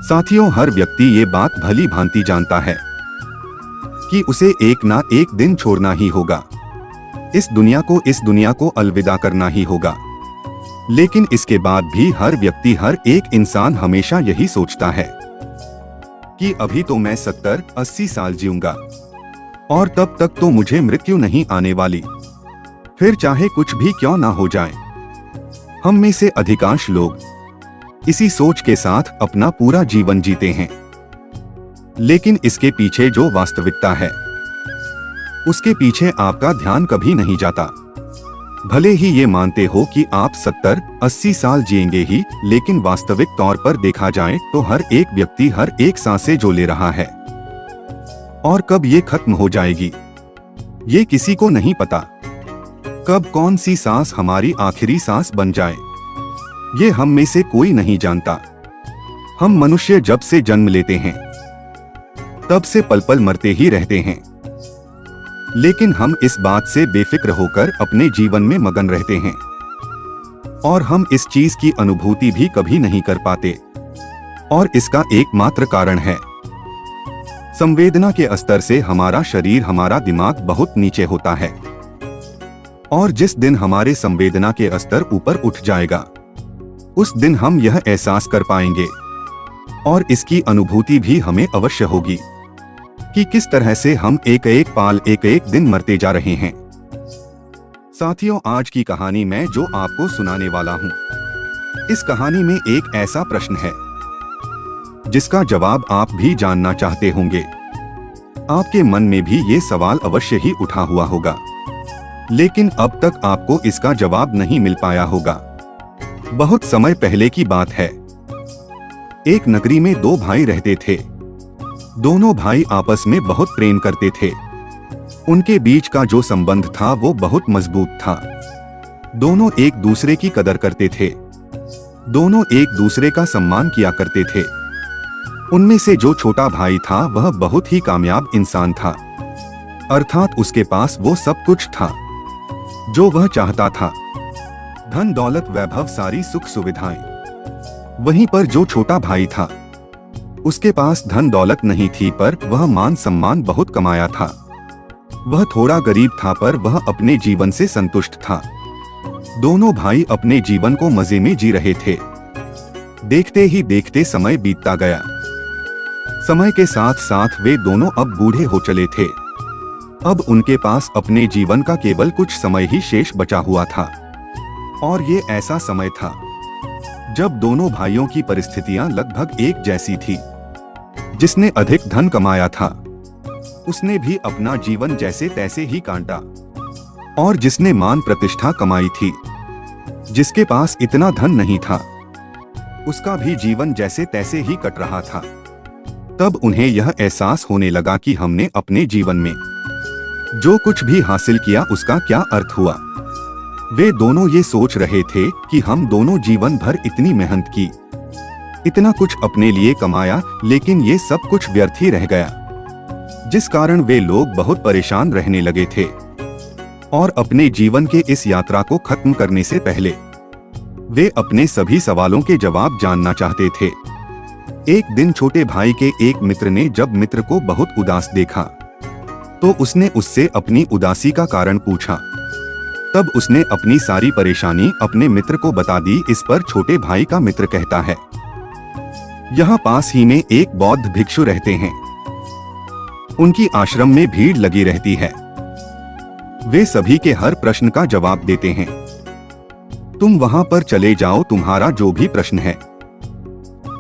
साथियों, हर व्यक्ति ये बात भली भांति जानता है कि उसे एक ना एक दिन छोड़ना ही होगा। इस दुनिया को अलविदा करना ही होगा। लेकिन इसके बाद भी हर व्यक्ति, हर एक इंसान हमेशा यही सोचता है कि अभी तो मैं 70-80 साल जीऊंगा और तब तक तो मुझे मृत्यु नहीं आने वाली, फिर चाहे कुछ भी क्यों ना हो जाए। हम में से अधिकांश लोग इसी सोच के साथ अपना पूरा जीवन जीते हैं। लेकिन इसके पीछे जो वास्तविकता है, उसके पीछे आपका ध्यान कभी नहीं जाता। भले ही ये मानते हो कि आप 70-80 साल जिएंगे ही, लेकिन वास्तविक तौर पर देखा जाए तो हर एक व्यक्ति हर एक सांसें जो ले रहा है, और कब ये खत्म हो जाएगी ये किसी को नहीं पता। कब कौन सी सांस हमारी आखिरी सांस बन जाए, ये हम में से कोई नहीं जानता। हम मनुष्य जब से जन्म लेते हैं तब से पल पल मरते ही रहते हैं, लेकिन हम इस बात से बेफिक्र होकर अपने जीवन में मगन रहते हैं और हम इस चीज की अनुभूति भी कभी नहीं कर पाते। और इसका एकमात्र कारण है संवेदना के स्तर से हमारा शरीर, हमारा दिमाग बहुत नीचे होता है। और जिस दिन हमारे संवेदना के स्तर ऊपर उठ जाएगा, उस दिन हम यह एहसास कर पाएंगे और इसकी अनुभूति भी हमें अवश्य होगी कि किस तरह से हम एक एक पाल, एक एक दिन मरते जा रहे हैं। साथियों, आज की कहानी मैं जो आपको सुनाने वाला हूँ, इस कहानी में एक ऐसा प्रश्न है जिसका जवाब आप भी जानना चाहते होंगे। आपके मन में भी ये सवाल अवश्य ही उठा हुआ होगा, लेकिन अब तक आपको इसका जवाब नहीं मिल पाया होगा। बहुत समय पहले की बात है। एक नगरी में दो भाई रहते थे। दोनों भाई आपस में बहुत प्रेम करते थे। उनके बीच का जो संबंध था वो बहुत मजबूत था। दोनों एक दूसरे की कदर करते थे। दोनों एक दूसरे का सम्मान किया करते थे। उनमें से जो छोटा भाई था वह बहुत ही कामयाब इंसान था, अर्थात उसके पास वो सब कुछ था जो वह चाहता था, धन दौलत वैभव सारी सुख सुविधाएं। वहीं पर जो छोटा भाई था, उसके पास धन दौलत नहीं थी, पर वह मान सम्मान बहुत कमाया था। वह थोड़ा गरीब था, पर वह अपने जीवन से संतुष्ट था। दोनों भाई अपने जीवन को मजे में जी रहे थे। देखते ही देखते समय बीतता गया। समय के साथ साथ वे दोनों अब बूढ़े हो चले थे। अब उनके पास अपने जीवन का केवल कुछ समय ही शेष बचा हुआ था। और ये ऐसा समय था जब दोनों भाइयों की परिस्थितियां लगभग एक जैसी थी। जिसने अधिक धन कमाया था, उसने भी अपना जीवन जैसे तैसे ही काटा, और जिसने मान प्रतिष्ठा कमाई थी, जिसके पास इतना धन नहीं था, उसका भी जीवन जैसे तैसे ही कट रहा था। तब उन्हें यह एहसास होने लगा कि हमने अपने जीवन में जो कुछ भी हासिल किया उसका क्या अर्थ हुआ। वे दोनों ये सोच रहे थे कि हम दोनों जीवन भर इतनी मेहनत की, इतना कुछ अपने लिए कमाया, लेकिन ये सब कुछ व्यर्थ ही रह गया। जिस कारण वे लोग बहुत परेशान रहने लगे थे और अपने जीवन के इस यात्रा को खत्म करने से पहले वे अपने सभी सवालों के जवाब जानना चाहते थे। एक दिन छोटे भाई के एक मित्र ने जब मित्र को बहुत उदास देखा, तो उसने उससे अपनी उदासी का कारण पूछा। तब उसने अपनी सारी परेशानी अपने मित्र को बता दी। इस पर छोटे भाई का मित्र कहता है, यहाँ पास ही में एक बौद्ध भिक्षु रहते हैं। उनकी आश्रम में भीड़ लगी रहती है। वे सभी के हर प्रश्न का जवाब देते हैं। तुम वहां पर चले जाओ, तुम्हारा जो भी प्रश्न है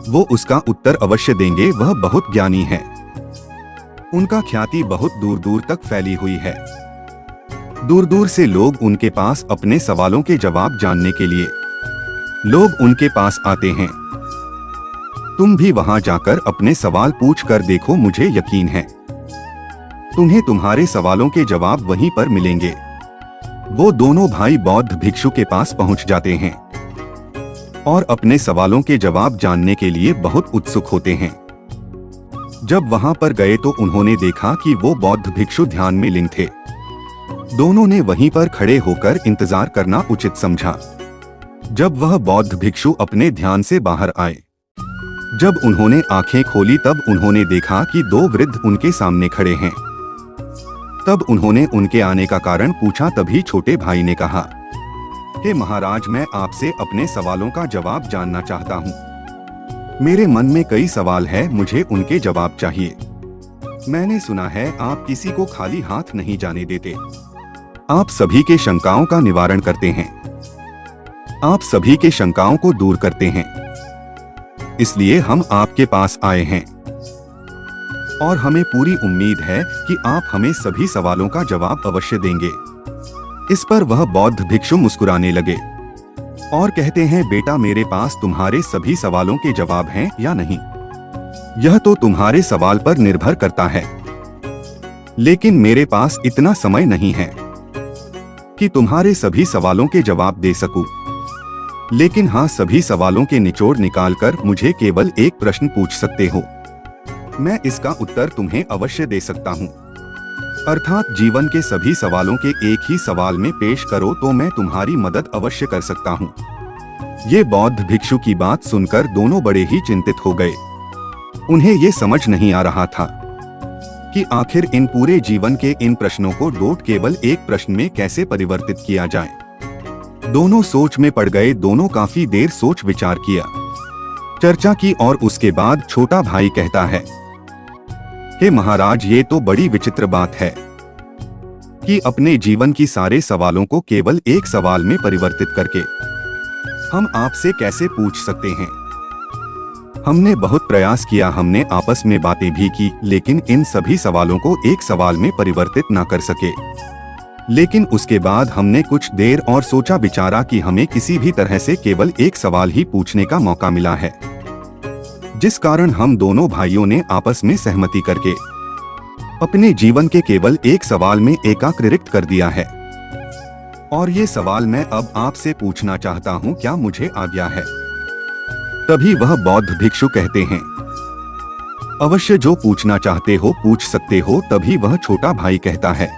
वो उसका उत्तर अवश्य देंगे। वह बहुत ज्ञानी है। उनका ख्याति बहुत दूर दूर तक फैली हुई है। दूर दूर से लोग उनके पास अपने सवालों के जवाब जानने के लिए लोग उनके पास आते हैं। तुम भी वहां जाकर अपने सवाल पूछ कर देखो, मुझे यकीन है तुम्हें तुम्हारे सवालों के जवाब वहीं पर मिलेंगे। वो दोनों भाई बौद्ध भिक्षु के पास पहुंच जाते हैं और अपने सवालों के जवाब जानने के लिए बहुत उत्सुक होते हैं। जब वहां पर गए तो उन्होंने देखा कि वो बौद्ध भिक्षु ध्यान में लीन थे। दोनों ने वहीं पर खड़े होकर इंतजार करना उचित समझा। जब वह बौद्ध भिक्षु अपने ध्यान से बाहर आए, जब उन्होंने आंखें खोली तब उन्होंने देखा कि दो वृद्ध उनके सामने खड़े हैं। तब उन्होंने उनके आने का कारण पूछा। तभी छोटे भाई ने कहा, हे महाराज, मैं आपसे अपने सवालों का जवाब जानना चाहता हूँ। मेरे मन में कई सवाल है, मुझे उनके जवाब चाहिए। मैंने सुना है आप किसी को खाली हाथ नहीं जाने देते। आप सभी के शंकाओं का निवारण करते हैं। आप सभी के शंकाओं को दूर करते हैं। इसलिए हम आपके पास आए हैं और हमें पूरी उम्मीद है कि आप हमें सभी सवालों का जवाब अवश्य देंगे। इस पर वह बौद्ध भिक्षु मुस्कुराने लगे और कहते हैं, बेटा, मेरे पास तुम्हारे सभी सवालों के जवाब हैं या नहीं, यह तो तुम्हारे सवाल पर निर्भर करता है। लेकिन मेरे पास इतना समय नहीं है कि तुम्हारे सभी सवालों के जवाब दे सकूं। लेकिन हाँ, सभी सवालों के निचोड़ निकालकर मुझे केवल एक प्रश्न पूछ सकते हो। मैं इसका उत्तर तुम्हें अवश्य दे सकता हूँ। अर्थात जीवन के सभी सवालों के एक ही सवाल में पेश करो तो मैं तुम्हारी मदद अवश्य कर सकता हूँ। ये बौद्ध भिक्षु की बात सुनकर दोनों बड़े ही चिंतित हो गए। उन्हें ये समझ नहीं आ रहा था कि आखिर इन पूरे जीवन के इन प्रश्नों को डोट केवल एक प्रश्न में कैसे परिवर्तित किया जाए। दोनों सोच में पड़ गए। दोनों काफी देर सोच विचार किया, चर्चा की और उसके बाद छोटा भाई कहता है, हे महाराज, ये तो बड़ी विचित्र बात है कि अपने जीवन की सारे सवालों को केवल एक सवाल में परिवर्तित करके हम आपसे कैसे पूछ सकते हैं। हमने बहुत प्रयास किया, हमने आपस में बातें भी की, लेकिन इन सभी सवालों को एक सवाल में परिवर्तित ना कर सके। लेकिन उसके बाद हमने कुछ देर और सोचा विचारा कि हमें किसी भी तरह से केवल एक सवाल ही पूछने का मौका मिला है, जिस कारण हम दोनों भाइयों ने आपस में सहमति करके अपने जीवन के केवल एक सवाल में एकाग्रचित्त कर दिया है। और ये सवाल मैं अब आपसे पूछना चाहता हूँ, क्या मुझे आज्ञा है? तभी वह बौद्ध भिक्षु कहते हैं, अवश्य, जो पूछना चाहते हो पूछ सकते हो। तभी वह छोटा भाई कहता है,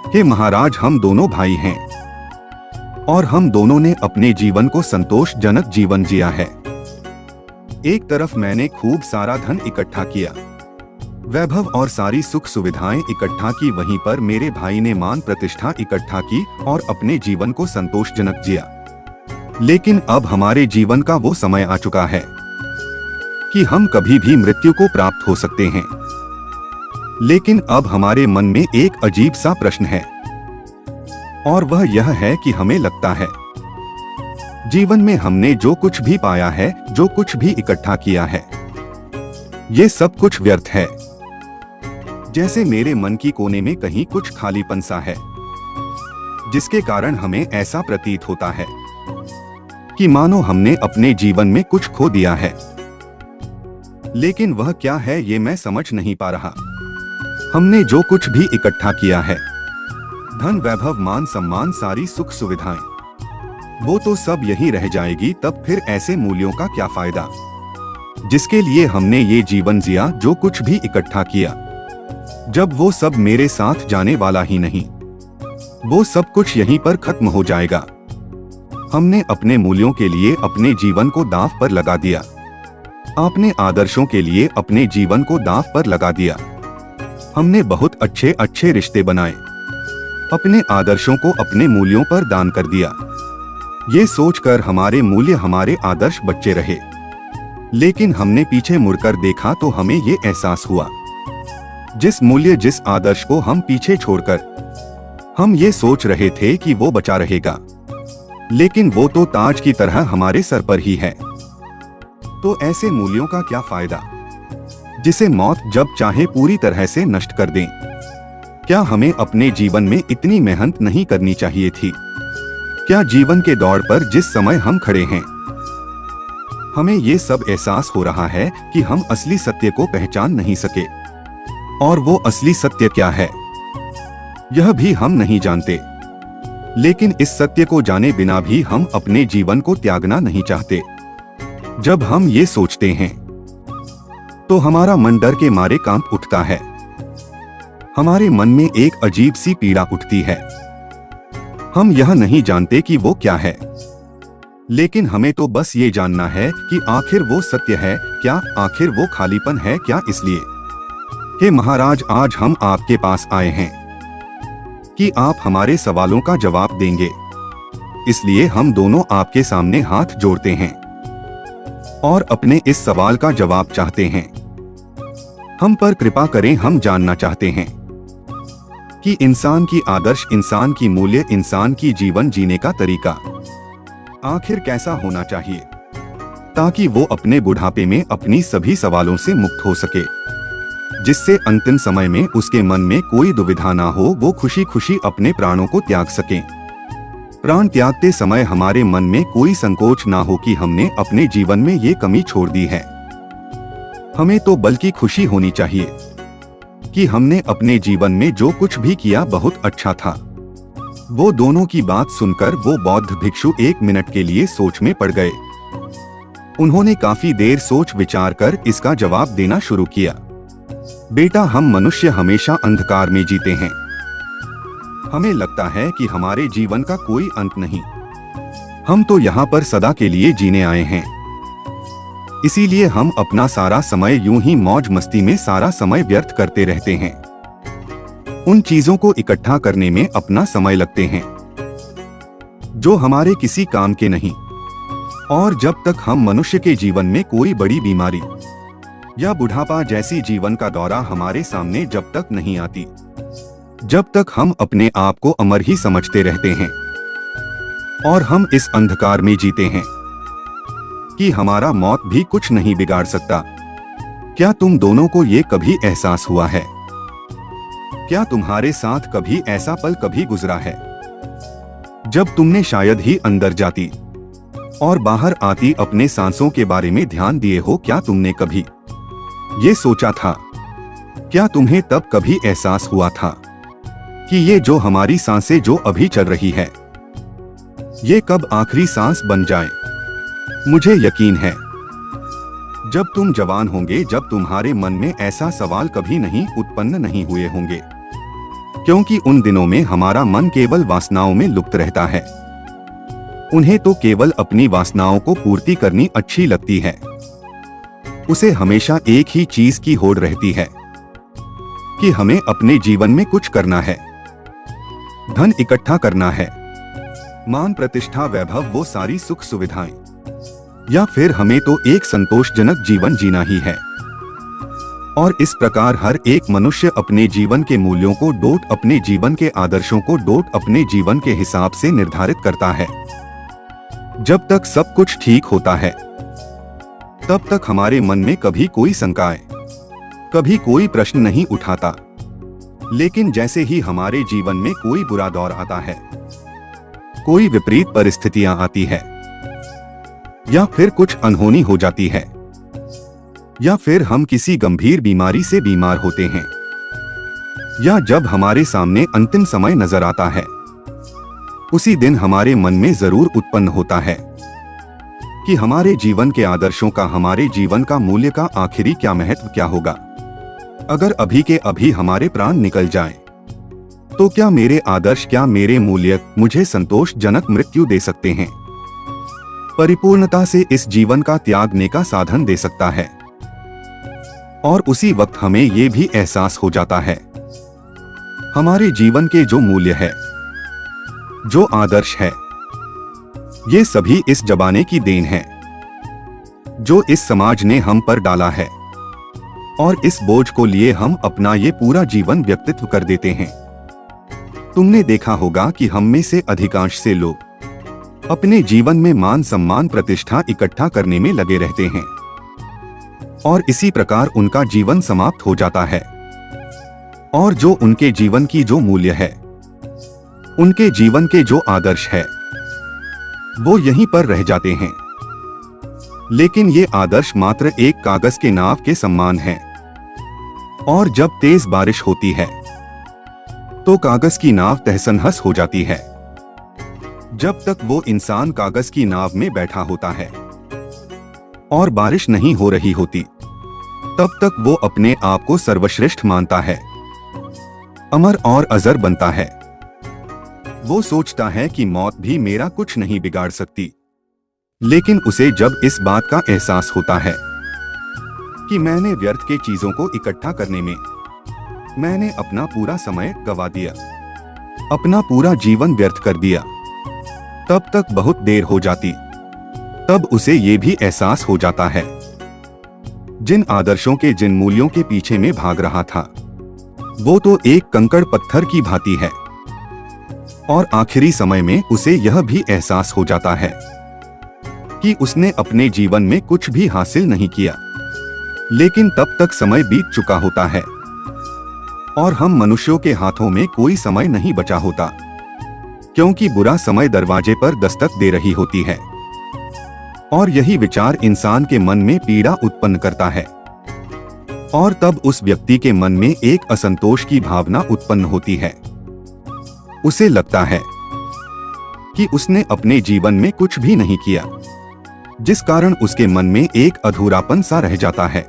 हे महाराज, हम दोनों भाई हैं और हम दोनों ने अपने जीवन को संतोषजनक जीवन जिया है। एक तरफ मैंने खूब सारा धन इकट्ठा किया, वैभव और सारी सुख सुविधाएं इकट्ठा की, वहीं पर मेरे भाई ने मान प्रतिष्ठा इकट्ठा की और अपने जीवन को संतोषजनक जिया। लेकिन अब हमारे जीवन का वो समय आ चुका है कि हम कभी भी मृत्यु को प्राप्त हो सकते हैं। लेकिन अब हमारे मन में एक अजीब सा प्रश्न है और वह यह है कि हमें लगता है जीवन में हमने जो कुछ भी पाया है, जो कुछ भी इकट्ठा किया है, ये सब कुछ व्यर्थ है। जैसे मेरे मन की कोने में कहीं कुछ खालीपन सा है, जिसके कारण हमें ऐसा प्रतीत होता है कि मानो हमने अपने जीवन में कुछ खो दिया है। लेकिन वह क्या है ये मैं समझ नहीं पा रहा। हमने जो कुछ भी इकट्ठा किया है, धन, वैभव, मान सम्मान, सारी सुख सुविधाएं, वो तो सब यही रह जाएगी। तब फिर ऐसे मूल्यों का क्या फायदा जिसके लिए हमने ये जीवन जिया, जो कुछ भी इकट्ठा किया, जब वो सब मेरे साथ जाने वाला ही नहीं, वो सब कुछ यहीं पर खत्म हो जाएगा। हमने अपने मूल्यों के लिए अपने जीवन को दांव पर लगा दिया, अपने आदर्शों के लिए अपने जीवन को दांव पर लगा दिया। हमने बहुत अच्छे अच्छे रिश्ते बनाए, अपने आदर्शों को अपने मूल्यों पर दान कर दिया, ये सोचकर हमारे मूल्य, हमारे आदर्श बच्चे रहे। लेकिन हमने पीछे मुड़कर देखा तो हमें ये एहसास हुआ, जिस मूल्य, जिस आदर्श को हम पीछे छोड़कर हम ये सोच रहे थे कि वो बचा रहेगा, लेकिन वो तो ताज की तरह हमारे सर पर ही है। तो ऐसे मूल्यों का क्या फायदा जिसे मौत जब चाहे पूरी तरह से नष्ट कर दें? क्या हमें अपने जीवन में इतनी मेहनत नहीं करनी चाहिए थी? क्या जीवन के दौड़ पर जिस समय हम खड़े हैं, हमें ये सब एहसास हो रहा है कि हम असली सत्य को पहचान नहीं सके? और वो असली सत्य क्या है, यह भी हम नहीं जानते। लेकिन इस सत्य को जाने बिना भी हम अपने जीवन को त्यागना नहीं चाहते। जब हम ये सोचते हैं तो हमारा मन डर के मारे कांप उठता है। हमारे मन में एक अजीब सी पीड़ा उठती है। हम यह नहीं जानते कि वो क्या है, लेकिन हमें तो बस ये जानना है कि आखिर वो सत्य है क्या, आखिर वो खालीपन है क्या। इसलिए हे महाराज, आज हम आपके पास आए हैं कि आप हमारे सवालों का जवाब देंगे। इसलिए हम दोनों आपके सामने हाथ जोड़ते हैं और अपने इस सवाल का जवाब चाहते हैं। हम पर कृपा करें, हम जानना चाहते हैं कि इंसान की आदर्श, इंसान की मूल्य, इंसान की जीवन जीने का तरीका आखिर कैसा होना चाहिए, ताकि वो अपने बुढ़ापे में अपनी सभी सवालों से मुक्त हो सके, जिससे अंतिम समय में उसके मन में कोई दुविधा ना हो, वो खुशी खुशी अपने प्राणों को त्याग सके। प्राण त्यागते समय हमारे मन में कोई संकोच ना हो कि हमने अपने जीवन में ये कमी छोड़ दी है। हमें तो बल्कि खुशी होनी चाहिए कि हमने अपने जीवन में जो कुछ भी किया बहुत अच्छा था। वो दोनों की बात सुनकर वो बौद्ध भिक्षु 1 मिनट के लिए सोच में पड़ गए। उन्होंने काफी देर सोच विचार कर इसका जवाब देना शुरू किया। बेटा, हम मनुष्य हमेशा अंधकार में जीते हैं। हमें लगता है कि हमारे जीवन का कोई अंत नहीं। हम तो यहाँ पर सदा के लिए जीने आए हैं। इसीलिए हम अपना सारा समय यूं ही मौज मस्ती में सारा समय व्यर्थ करते रहते हैं। उन चीजों को इकट्ठा करने में अपना समय लगते हैं जो हमारे किसी काम के नहीं। और जब तक हम मनुष्य के जीवन में कोई बड़ी बीमारी या बुढ़ापा जैसी जीवन का दौरा हमारे सामने जब तक नहीं आती, जब तक हम अपने आप को अमर ही समझते रहते हैं और हम इस अंधकार में जीते हैं कि हमारा मौत भी कुछ नहीं बिगाड़ सकता। क्या तुम दोनों को ये कभी एहसास हुआ है? क्या तुम्हारे साथ कभी ऐसा पल कभी गुजरा है जब तुमने शायद ही अंदर जाती और बाहर आती अपने सांसों के बारे में ध्यान दिए हो? क्या तुमने कभी ये सोचा था? क्या तुम्हें तब कभी एहसास हुआ था कि ये जो हमारी सांसें जो अभी चल रही है, ये कब आखिरी सांस बन जाए? मुझे यकीन है जब तुम जवान होंगे, जब तुम्हारे मन में ऐसा सवाल कभी नहीं उत्पन्न नहीं हुए होंगे, क्योंकि उन दिनों में हमारा मन केवल वासनाओं में लुप्त रहता है। उन्हें तो केवल अपनी वासनाओं को पूर्ति करनी अच्छी लगती है। उसे हमेशा एक ही चीज की होड़ रहती है कि हमें अपने जीवन में कुछ करना है, धन इकट्ठा करना है, मान प्रतिष्ठा वैभव वो सारी सुख सुविधाएं, या फिर हमें तो एक संतोषजनक जीवन जीना ही है। और इस प्रकार हर एक मनुष्य अपने जीवन के मूल्यों को डोट, अपने जीवन के आदर्शों को डोट अपने जीवन के हिसाब से निर्धारित करता है। जब तक सब कुछ ठीक होता है तब तक हमारे मन में कभी कोई शंकाएं, कभी कोई प्रश्न नहीं उठाता। लेकिन जैसे ही हमारे जीवन में कोई बुरा दौर आता है, कोई विपरीत परिस्थितियां आती है, या फिर कुछ अनहोनी हो जाती है, या फिर हम किसी गंभीर बीमारी से बीमार होते हैं, या जब हमारे सामने अंतिम समय नजर आता है, उसी दिन हमारे मन में जरूर उत्पन्न होता है कि हमारे जीवन के आदर्शों का, हमारे जीवन का मूल्य का आखिरी क्या महत्व क्या होगा। अगर अभी के अभी हमारे प्राण निकल जाएं, तो क्या मेरे आदर्श, क्या मेरे मूल्य मुझे संतोषजनक मृत्यु दे सकते हैं, परिपूर्णता से इस जीवन का त्यागने का साधन दे सकता है। और उसी वक्त हमें ये भी एहसास हो जाता है हमारे जीवन के जो मूल्य है, जो आदर्श है, ये सभी इस जमाने की देन है जो इस समाज ने हम पर डाला है, और इस बोझ को लिए हम अपना ये पूरा जीवन व्यक्तित्व कर देते हैं। तुमने देखा होगा कि हम में से अधिकांश से लोग अपने जीवन में मान सम्मान प्रतिष्ठा इकट्ठा करने में लगे रहते हैं, और इसी प्रकार उनका जीवन समाप्त हो जाता है। और जो उनके जीवन की जो मूल्य है, उनके जीवन के जो आदर्श है, वो यहीं पर रह जाते हैं। लेकिन ये आदर्श मात्र एक कागज के नाव के समान है, और जब तेज बारिश होती है तो कागज की नाव तहस-नहस हो जाती है। जब तक वो इंसान कागज की नाव में बैठा होता है और बारिश नहीं हो रही होती, तब तक वो अपने आप को सर्वश्रेष्ठ मानता है, अमर और अजर बनता है। वो सोचता है कि मौत भी मेरा कुछ नहीं बिगाड़ सकती, लेकिन उसे जब इस बात का एहसास होता है कि मैंने व्यर्थ के चीजों को इकट्ठा करने में मैंने अपना पूरा समय गवा दिया, अपना पूरा जीवन व्यर्थ कर दिया, तब तक बहुत देर हो जाती। तब उसे ये भी एहसास हो जाता है जिन आदर्शों के, जिन मूल्यों के पीछे में भाग रहा था वो तो एक कंकड़ पत्थर की भांति है। और आखिरी समय में उसे यह भी एहसास हो जाता है कि उसने अपने जीवन में कुछ भी हासिल नहीं किया। लेकिन तब तक समय बीत चुका होता है और हम मनुष्यों के हाथों में कोई समय नहीं बचा होता, क्योंकि बुरा समय दरवाजे पर दस्तक दे रही होती है। और यही विचार इंसान के मन में पीड़ा उत्पन्न करता है और तब उस व्यक्ति के मन में एक असंतोष की भावना उत्पन्न होती है। उसे लगता है कि उसने अपने जीवन में कुछ भी नहीं किया, जिस कारण उसके मन में एक अधूरापन सा रह जाता है,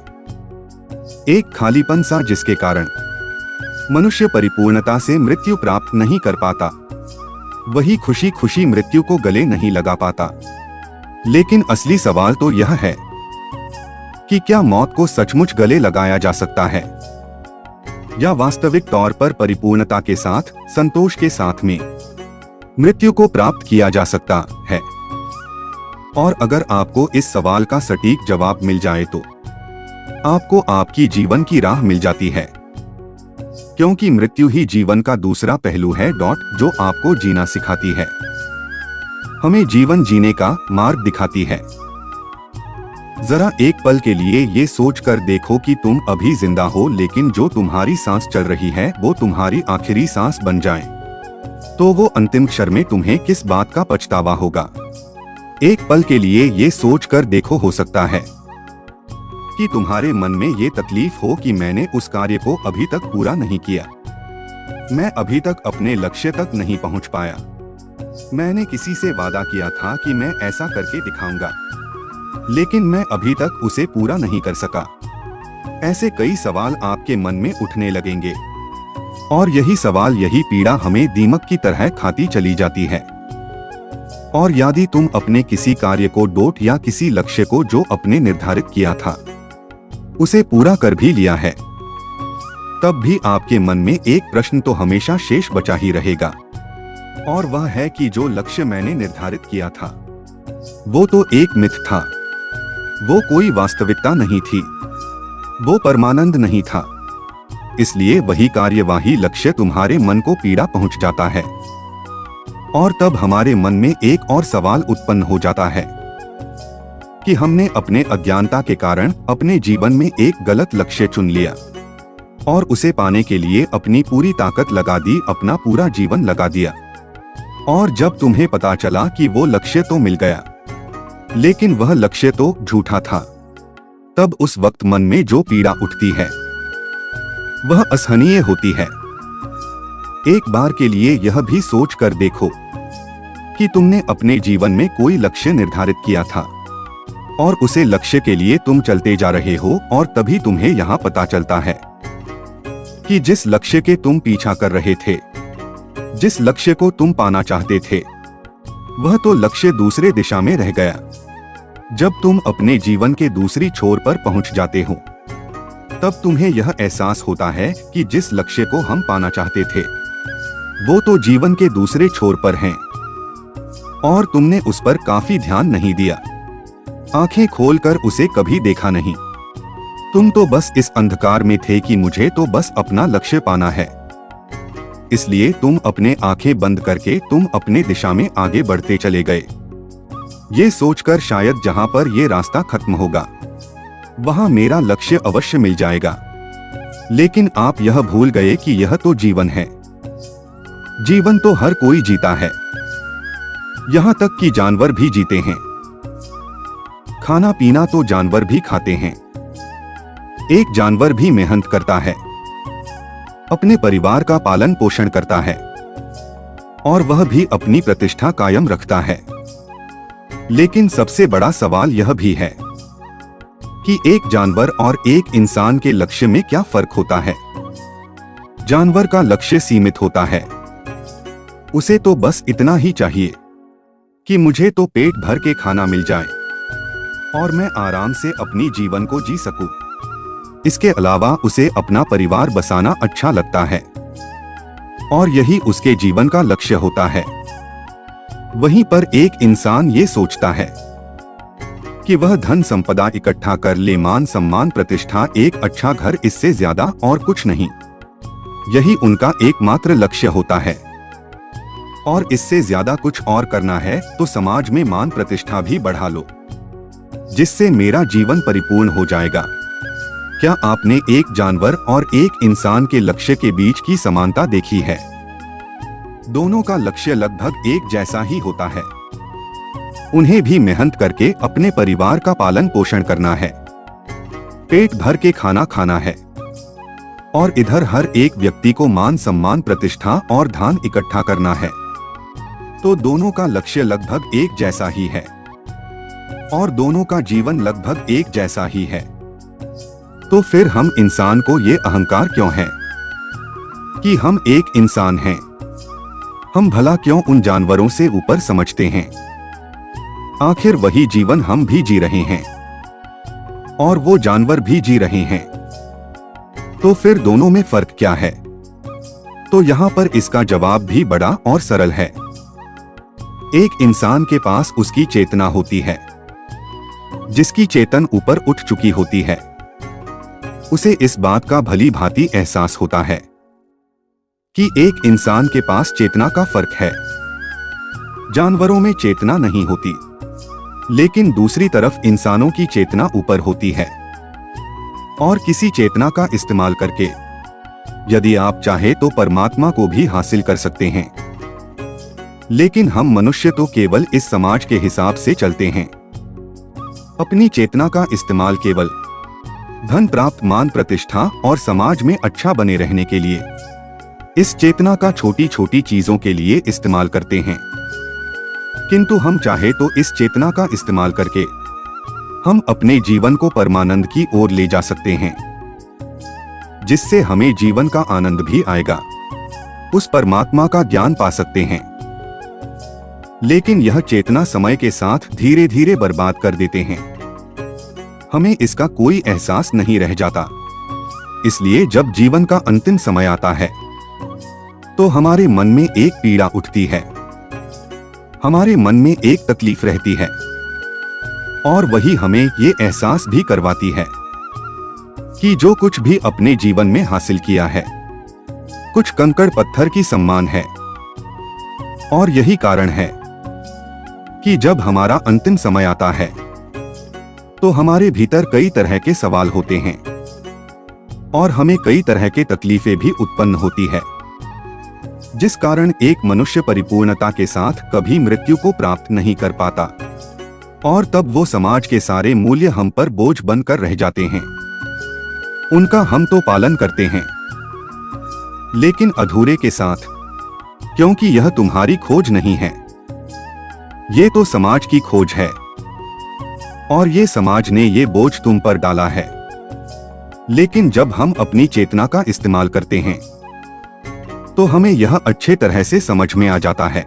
एक खालीपन सा, जिसके कारण मनुष्य परिपूर्णता से मृत्यु प्राप्त नहीं कर पाता, वही खुशी खुशी मृत्यु को गले नहीं लगा पाता। लेकिन असली सवाल तो यह है कि क्या मौत को सचमुच गले लगाया जा सकता है, या वास्तविक तौर पर परिपूर्णता के साथ, संतोष के साथ में मृत्यु को प्राप्त किया जा सकता है? और अगर आपको इस सवाल का सटीक जवाब मिल जाए तो आपको आपकी जीवन की राह मिल जाती है, क्योंकि मृत्यु ही जीवन का दूसरा पहलू है जो आपको जीना सिखाती है, हमें जीवन जीने का मार्ग दिखाती है। जरा एक पल के लिए ये सोच कर देखो कि तुम अभी जिंदा हो, लेकिन जो तुम्हारी सांस चल रही है वो तुम्हारी आखिरी सांस बन जाए, तो वो अंतिम क्षण में तुम्हें किस बात का पछतावा होगा? एक पल के लिए ये सोच कर देखो, हो सकता है कि तुम्हारे मन में ये तकलीफ हो कि मैंने उस कार्य को अभी तक पूरा नहीं किया, मैं अभी तक अपने लक्ष्य तक नहीं पहुंच पाया, मैंने किसी से वादा किया था कि मैं ऐसा करके दिखाऊंगा, लेकिन मैं अभी तक उसे पूरा नहीं कर सका। ऐसे कई सवाल आपके मन में उठने लगेंगे और यही सवाल, यही पीड़ा हमें दीमक की तरह खाती चली जाती है। और यदि तुम अपने किसी कार्य को या किसी लक्ष्य को जो अपने निर्धारित किया था उसे पूरा कर भी लिया है, तब भी आपके मन में एक प्रश्न तो हमेशा शेष बचा ही रहेगा, और वह है कि जो लक्ष्य मैंने निर्धारित किया था वो तो एक मिथ था, वो कोई वास्तविकता नहीं थी, वो परमानंद नहीं था। इसलिए वही कार्यवाही लक्ष्य तुम्हारे मन को पीड़ा पहुंच जाता है और तब हमारे मन में एक और सवाल उत्पन्न हो जाता है कि हमने अपने अज्ञानता के कारण अपने जीवन में एक गलत लक्ष्य चुन लिया और उसे पाने के लिए अपनी पूरी ताकत लगा दी, अपना पूरा जीवन लगा दिया। और जब तुम्हें पता चला कि वो लक्ष्य तो मिल गया लेकिन वह लक्ष्य तो झूठा था, तब उस वक्त मन में जो पीड़ा उठती है वह असहनीय होती है। एक बार के लिए यह भी सोच कर देखो कि तुमने अपने जीवन में कोई लक्ष्य निर्धारित किया था और उसे लक्ष्य के लिए तुम चलते जा रहे हो, और तभी तुम्हें यहाँ पता चलता है कि जिस लक्ष्य के तुम पीछा कर रहे थे, जिस लक्ष्य को तुम पाना चाहते थे, वह तो लक्ष्य दूसरे दिशा में रह गया। जब तुम अपने जीवन के दूसरी छोर पर पहुंच जाते हो, तब तुम्हें यह एहसास होता है कि जिस लक्ष्य को हम पाना चाहते थे वो तो जीवन के दूसरे छोर पर हैं और तुमने उस पर काफी ध्यान नहीं दिया, आंखें खोलकर उसे कभी देखा नहीं। तुम तो बस इस अंधकार में थे कि मुझे तो बस अपना लक्ष्य पाना है, इसलिए तुम अपने आंखें बंद करके तुम अपने दिशा में आगे बढ़ते चले गए, ये सोचकर शायद जहां पर ये रास्ता खत्म होगा वहां मेरा लक्ष्य अवश्य मिल जाएगा। लेकिन आप यह भूल गए कि यह तो जीवन है, जीवन तो हर कोई जीता है, यहाँ तक कि जानवर भी जीते हैं, खाना पीना तो जानवर भी खाते हैं। एक जानवर भी मेहनत करता है, अपने परिवार का पालन पोषण करता है और वह भी अपनी प्रतिष्ठा कायम रखता है। लेकिन सबसे बड़ा सवाल यह भी है कि एक जानवर और एक इंसान के लक्ष्य में क्या फर्क होता है। जानवर का लक्ष्य सीमित होता है, उसे तो बस इतना ही चाहिए कि मुझे तो पेट भर के खाना मिल जाए और मैं आराम से अपनी जीवन को जी सकूं। इसके अलावा उसे अपना परिवार बसाना अच्छा लगता है और यही उसके जीवन का लक्ष्य होता है। वहीं पर एक इंसान ये सोचता है कि वह धन संपदा इकट्ठा कर ले, मान सम्मान प्रतिष्ठा, एक अच्छा घर, इससे ज्यादा और कुछ नहीं। यही उनका एकमात्र लक्ष्य होता है और इससे ज्यादा कुछ और करना है तो समाज में मान प्रतिष्ठा भी बढ़ा लो, जिससे मेरा जीवन परिपूर्ण हो जाएगा। क्या आपने एक जानवर और एक इंसान के लक्ष्य के बीच की समानता देखी है? दोनों का लक्ष्य लगभग एक जैसा ही होता है। उन्हें भी मेहनत करके अपने परिवार का पालन पोषण करना है, पेट भर के खाना खाना है और इधर हर एक व्यक्ति को मान सम्मान प्रतिष्ठा और धन इकट्ठा करना है। तो दोनों का लक्ष्य लगभग एक जैसा ही है और दोनों का जीवन लगभग एक जैसा ही है। तो फिर हम इंसान को ये अहंकार क्यों है कि हम एक इंसान हैं? हम भला क्यों उन जानवरों से ऊपर समझते हैं? आखिर वही जीवन हम भी जी रहे हैं और वो जानवर भी जी रहे हैं। तो फिर दोनों में फर्क क्या है? तो यहाँ पर इसका जवाब भी बड़ा और सरल है। एक इंसान के पास उसकी चेतना होती है, जिसकी चेतन ऊपर उठ चुकी होती है। उसे इस बात का भली भांति एहसास होता है कि एक इंसान के पास चेतना का फर्क है। जानवरों में चेतना नहीं होती, लेकिन दूसरी तरफ इंसानों की चेतना ऊपर होती है और किसी चेतना का इस्तेमाल करके यदि आप चाहे तो परमात्मा को भी हासिल कर सकते हैं। लेकिन हम मनुष्य तो केवल इस समाज के हिसाब से चलते हैं। अपनी चेतना का इस्तेमाल केवल धन प्राप्त, मान प्रतिष्ठा और समाज में अच्छा बने रहने के लिए, इस चेतना का छोटी छोटी चीजों के लिए इस्तेमाल करते हैं। किंतु हम चाहे तो इस चेतना का इस्तेमाल करके हम अपने जीवन को परमानंद की ओर ले जा सकते हैं, जिससे हमें जीवन का आनंद भी आएगा, उस परमात्मा का ज्ञान पा सकते हैं। लेकिन यह चेतना समय के साथ धीरे धीरे बर्बाद कर देते हैं। हमें इसका कोई एहसास नहीं रह जाता। इसलिए जब जीवन का अंतिम समय आता है तो हमारे मन में एक पीड़ा उठती है, हमारे मन में एक तकलीफ रहती है और वही हमें ये एहसास भी करवाती है कि जो कुछ भी अपने जीवन में हासिल किया है कुछ कंकड़ पत्थर की समान है। और यही कारण है कि जब हमारा अंतिम समय आता है तो हमारे भीतर कई तरह के सवाल होते हैं और हमें कई तरह के तकलीफें भी उत्पन्न होती है, जिस कारण एक मनुष्य परिपूर्णता के साथ कभी मृत्यु को प्राप्त नहीं कर पाता और तब वो समाज के सारे मूल्य हम पर बोझ बनकर रह जाते हैं। उनका हम तो पालन करते हैं, लेकिन अधूरे के साथ, क्योंकि यह तुम्हारी खोज नहीं है, ये तो समाज की खोज है और ये समाज ने ये बोझ तुम पर डाला है। लेकिन जब हम अपनी चेतना का इस्तेमाल करते हैं तो हमें यह अच्छे तरह से समझ में आ जाता है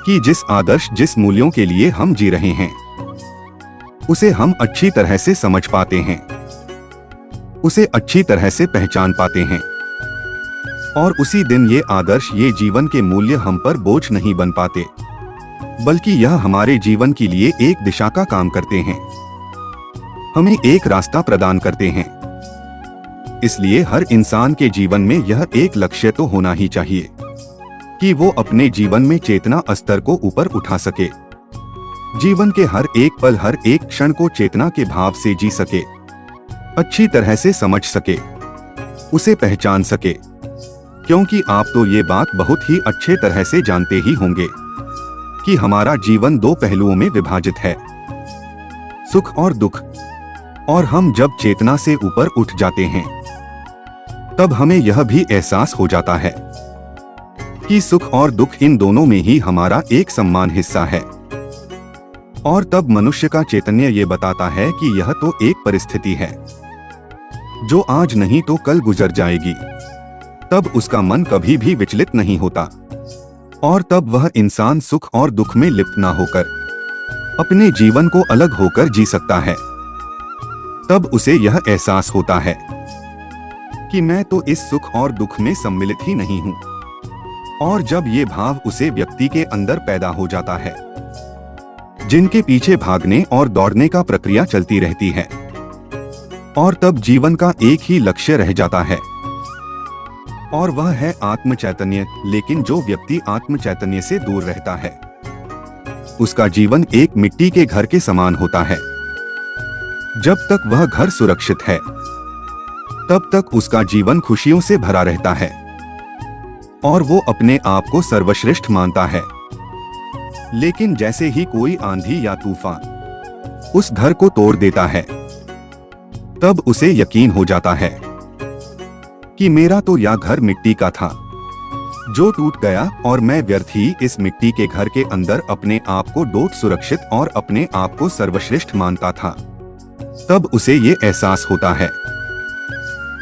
कि जिस आदर्श, जिस मूल्यों के लिए हम जी रहे हैं उसे हम अच्छी तरह से समझ पाते हैं, उसे अच्छी तरह से पहचान पाते हैं और उसी दिन ये आदर्श, ये जीवन के मूल्य हम पर बोझ नहीं बन पाते, बल्कि यह हमारे जीवन के लिए एक दिशा का काम करते हैं, हमें एक रास्ता प्रदान करते हैं। इसलिए हर इंसान के जीवन में यह एक लक्ष्य तो होना ही चाहिए कि वो अपने जीवन में चेतना स्तर को ऊपर उठा सके, जीवन के हर एक पल, हर एक क्षण को चेतना के भाव से जी सके, अच्छी तरह से समझ सके, उसे पहचान सके। क्योंकि आप तो ये बात बहुत ही अच्छे तरह से जानते ही होंगे कि हमारा जीवन दो पहलुओं में विभाजित है, सुख और दुख। और हम जब चेतना से ऊपर उठ जाते हैं तब हमें यह भी एहसास हो जाता है कि सुख और दुख, इन दोनों में ही हमारा एक समान हिस्सा है। और तब मनुष्य का चैतन्य ये बताता है कि यह तो एक परिस्थिति है जो आज नहीं तो कल गुजर जाएगी। तब उसका मन कभी भी विचलित नहीं होता, और तब वह इंसान सुख और दुख में लिप्त ना होकर अपने जीवन को अलग होकर जी सकता है। तब उसे यह एहसास होता है कि मैं तो इस सुख और दुख में सम्मिलित ही नहीं हूं। और जब ये भाव उसे व्यक्ति के अंदर पैदा हो जाता है, जिनके पीछे भागने और दौड़ने का प्रक्रिया चलती रहती है, और तब जीवन का एक ही लक्ष्य रह जाता है, और वह है आत्म चैतन्य। लेकिन जो व्यक्ति आत्म चैतन्य से दूर रहता है, उसका जीवन एक मिट्टी के घर के समान होता है। जब तक वह घर सुरक्षित है, तब तक उसका जीवन खुशियों से भरा रहता है और वो अपने आप को सर्वश्रेष्ठ मानता है। लेकिन जैसे ही कोई आंधी या तूफान उस घर को तोड़ देता है, तब उसे यकीन हो जाता है कि मेरा तो यह घर मिट्टी का था जो टूट गया, और मैं व्यर्थ ही इस मिट्टी के घर के अंदर अपने आप को डोट सुरक्षित और अपने आप को सर्वश्रेष्ठ मानता था। तब उसे ये एहसास होता है।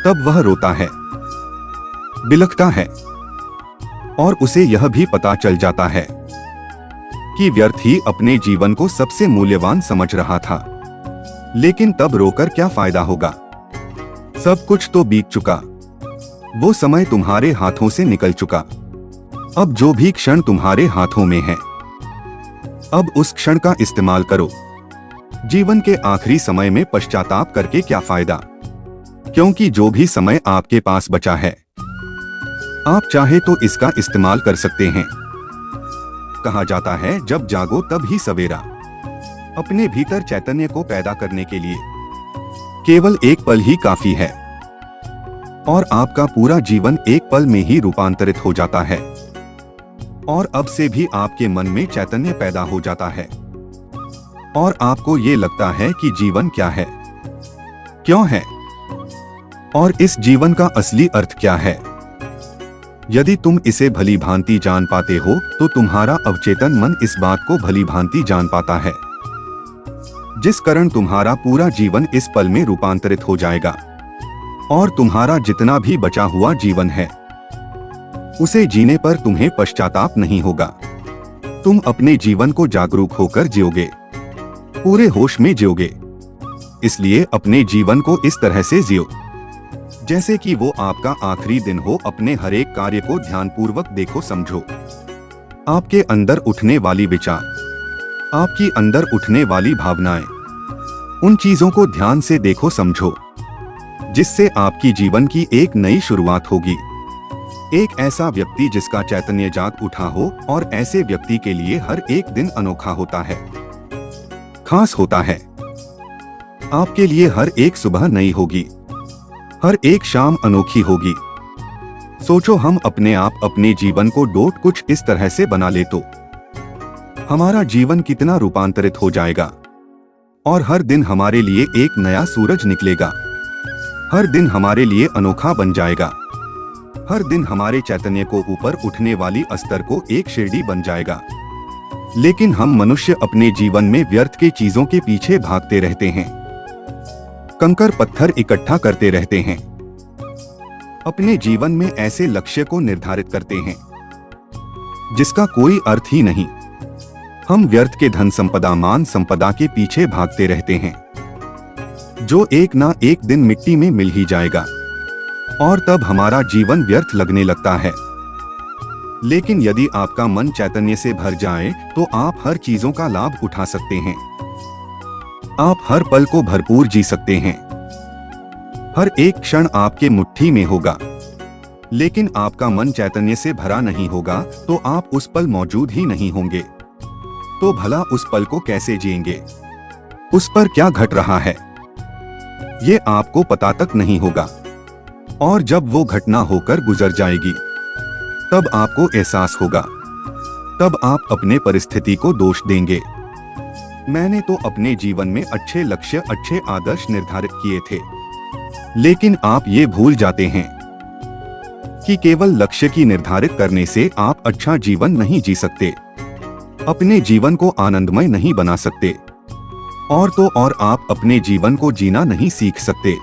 तब वह रोता है, बिलखता है, और उसे यह भी पता चल जाता है कि व्यर्थ ही अपने जीवन को सबसे मूल्यवान समझ रहा था। लेकिन तब रोकर क्या फायदा होगा? सब कुछ तो बीत चुका, वो समय तुम्हारे हाथों से निकल चुका। अब जो भी क्षण तुम्हारे हाथों में है, अब उस क्षण का इस्तेमाल करो। जीवन के आखिरी समय में पश्चाताप करके क्या फायदा? क्योंकि जो भी समय आपके पास बचा है, आप चाहे तो इसका इस्तेमाल कर सकते हैं। कहा जाता है, जब जागो तब ही सवेरा। अपने भीतर चैतन्य को पैदा करने के लिए केवल एक पल ही काफी है, और आपका पूरा जीवन एक पल में ही रूपांतरित हो जाता है। और अब से भी आपके मन में चैतन्य पैदा हो जाता है, और आपको ये लगता है कि जीवन क्या है, क्यों है, और इस जीवन का असली अर्थ क्या है। यदि तुम इसे भली भांति जान पाते हो, तो तुम्हारा अवचेतन मन इस बात को भली भांति जान पाता है, जिस कारण तुम्हारा पूरा जीवन इस पल में रूपांतरित हो जाएगा, और तुम्हारा जितना भी बचा हुआ जीवन है, उसे जीने पर तुम्हें पश्चाताप नहीं होगा। तुम अपने जीवन को जागरूक होकर जियोगे, पूरे होश में जियोगे। इसलिए अपने जीवन को इस तरह से जियो जैसे कि वो आपका आखिरी दिन हो। अपने हर एक कार्य को ध्यानपूर्वक देखो, समझो। आपके अंदर उठने वाली विचार, आपकी अंदर उठने वाली भावनाएं, उन चीजों को ध्यान से देखो, समझो, जिससे आपकी जीवन की एक नई शुरुआत होगी। एक ऐसा व्यक्ति जिसका चैतन्य जाग उठा हो, और ऐसे व्यक्ति के लिए हर एक दिन अनोखा होता है, खास होता है। आपके लिए हर एक सुबह नई होगी, हर एक शाम अनोखी होगी। सोचो, हम अपने आप अपने जीवन को डोट कुछ इस तरह से बना ले तो हमारा जीवन कितना रूपांतरित हो जाएगा, और हर दिन हमारे लिए एक नया सूरज निकलेगा। हर दिन हमारे लिए अनोखा बन जाएगा। हर दिन हमारे चैतन्य को ऊपर उठने वाली अस्तर को एक सीढ़ी बन जाएगा। लेकिन हम मनुष्य अपने जीवन में व्यर्थ के चीजों के पीछे भागते रहते हैं, कंकर पत्थर इकट्ठा करते रहते हैं, अपने जीवन में ऐसे लक्ष्य को निर्धारित करते हैं जिसका कोई अर्थ ही नहीं। हम व्यर्थ के धन संपदा, मान संपदा के पीछे भागते रहते हैं, जो एक ना एक दिन मिट्टी में मिल ही जाएगा, और तब हमारा जीवन व्यर्थ लगने लगता है। लेकिन यदि आपका मन चैतन्य से भर जाए, तो आप हर चीजों का लाभ उठा सकते हैं। आप हर पल को भरपूर जी सकते हैं। हर एक क्षण आपके मुट्ठी में होगा। लेकिन आपका मन चैतन्य से भरा नहीं होगा, तो आप उस पल मौजूद ही नहीं होंगे। तो भला उस पल को कैसे जिएंगे? उस पर क्या घट रहा है, ये आपको पता तक नहीं होगा। और जब वो घटना होकर गुजर जाएगी, तब आपको एहसास होगा। तब आप अपने परिस्थिति को दोष देंगे। मैंने तो अपने जीवन में अच्छे लक्ष्य, अच्छे आदर्श निर्धारित किए थे। लेकिन आप ये भूल जाते हैं कि केवल लक्ष्य की निर्धारित करने से आप अच्छा जीवन नहीं जी सकते, अपने जीवन को आनंदमय नहीं बना सकते, और तो और आप अपने जीवन को जीना नहीं सीख सकते।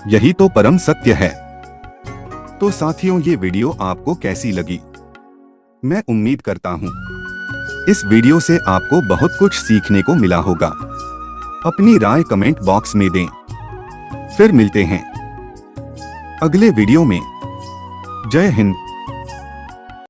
यही तो परम सत्य है। तो साथियों, ये वीडियो आपको कैसी लगी? मैं उम्मीद करता हूँ इस वीडियो से आपको बहुत कुछ सीखने को मिला होगा। अपनी राय कमेंट बॉक्स में दें। फिर मिलते हैं अगले वीडियो में। जय हिंद।